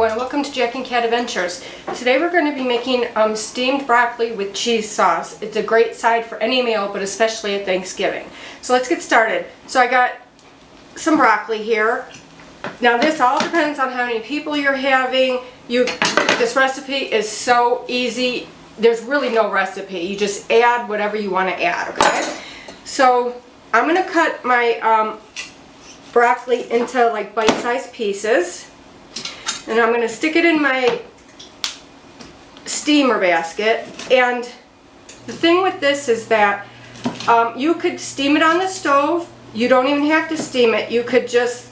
everyone, welcome to Jack and Cat Adventures. Today we're going to be making steamed broccoli with cheese sauce. It's a great side for any meal, but especially at Thanksgiving. So let's get started. So I got some broccoli here. Now this all depends on how many people you're having. This recipe is so easy. There's really no recipe. You just add whatever you want to add, okay? So I'm going to cut my broccoli into like bite-sized pieces, and I'm going to stick it in my steamer basket. And the thing with this is that you could steam it on the stove. You don't even have to steam it. You could just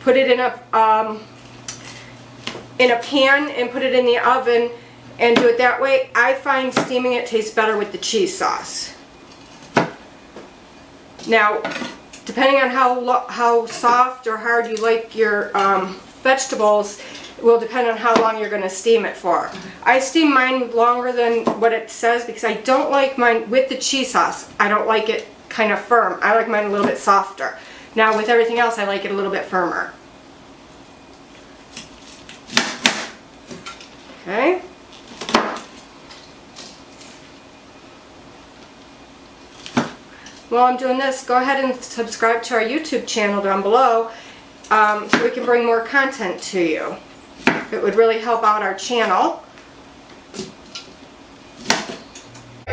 put it in a pan and put it in the oven and do it that way. I find steaming it tastes better with the cheese sauce. Now, depending on how soft or hard you like your vegetables, will depend on how long you're going to steam it for. I steam mine longer than what it says because I don't like mine with the cheese sauce. I don't like it kind of firm. I like mine a little bit softer. Now with everything else, I like it a little bit firmer. Okay. While I'm doing this, go ahead and subscribe to our YouTube channel down below so we can bring more content to you. It would really help out our channel.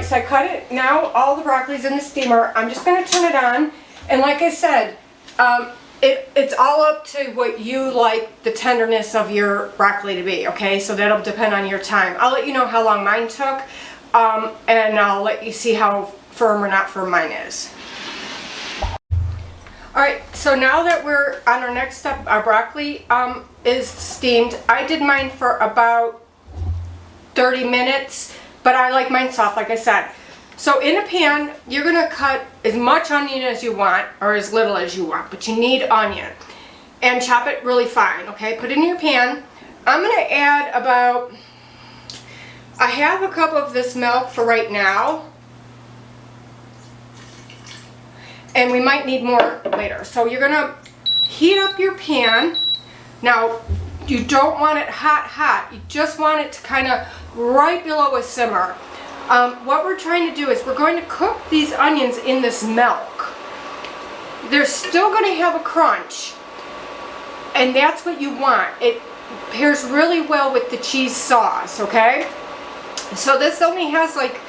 So I cut it. Now all the broccoli's in the steamer. I'm just going to turn it on. And like I said, it's all up to what you like the tenderness of your broccoli to be, okay? So that'll depend on your time. I'll let you know how long mine took, and I'll let you see how firm or not firm mine is. Alright, so now that we're on our next step, our broccoli is steamed. I did mine for about 30 minutes, but I like mine soft, like I said. So in a pan, you're going to cut as much onion as you want, or as little as you want, but you need onion. And chop it really fine, okay? Put it in your pan. I'm going to add about a half a cup of this milk for right now. And we might need more later. So you're going to heat up your pan. Now, you don't want it hot. You just want it to kind of right below a simmer. What we're trying to do is we're going to cook these onions in this milk. They're still going to have a crunch. And that's what you want. It pairs really well with the cheese sauce, okay? So this only has like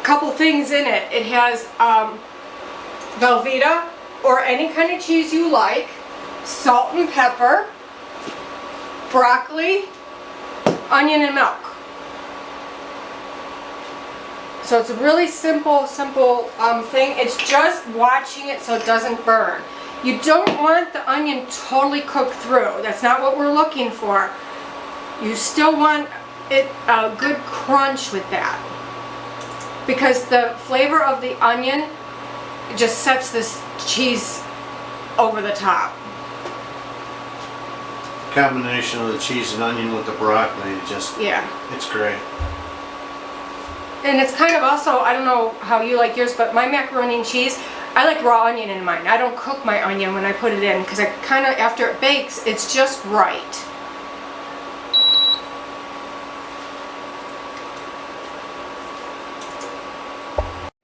a couple things in it. It has velveeta, or any kind of cheese you like, salt and pepper, broccoli, onion, and milk. So it's a really simple thing. It's just watching it so it doesn't burn. You don't want the onion totally cooked through. That's not what we're looking for. You still want it a good crunch with that, because the flavor of the onion just sets this cheese over the top. Combination of the cheese and onion with the broccoli, it's great. And it's kind of also, I don't know how you like yours, but my macaroni and cheese, I like raw onion in mine. I don't cook my onion when I put it in, because I kind of, after it bakes, it's just right.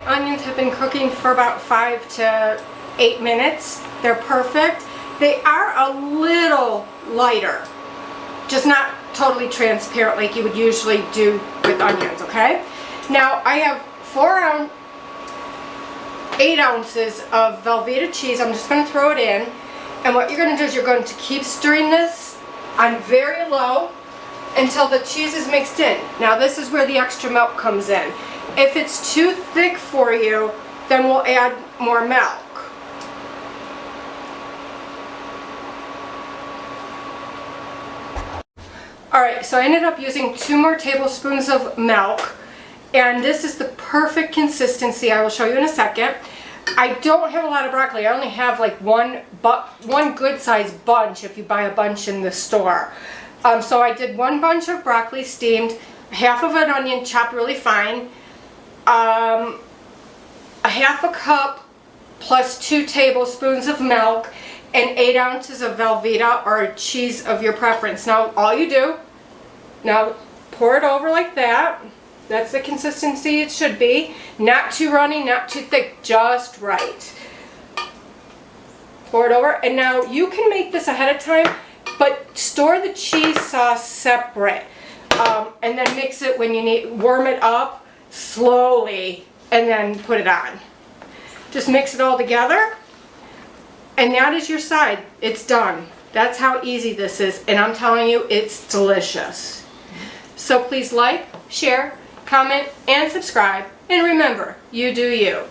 Onions have been cooking for about 5 to 8 minutes. They're perfect. They are a little lighter, just not totally transparent like you would usually do with onions, okay? Now I have 8 ounces of Velveeta cheese. I'm just going to throw it in, and what you're going to do is you're going to keep stirring this on very low until the cheese is mixed in. Now this is where the extra milk comes in. If it's too thick for you, then we'll add more milk. Alright, so I ended up using 2 more tablespoons of milk, and this is the perfect consistency. I will show you in a second. I don't have a lot of broccoli. I only have like one good sized bunch if you buy a bunch in the store. So I did 1 bunch of broccoli steamed, half of an onion chopped really fine, a half a cup plus 2 tablespoons of milk, and 8 ounces of Velveeta or cheese of your preference. Now all you do, now pour it over like that. That's the consistency it should be. Not too runny, not too thick, just right. Pour it over, and now you can make this ahead of time, but store the cheese sauce separate. And then mix it when you need, warm it up slowly, and then put it on. Just mix it all together, and that is your side. It's done. That's how easy this is, and I'm telling you, it's delicious. So please like, share, comment, and subscribe, and remember, you do you.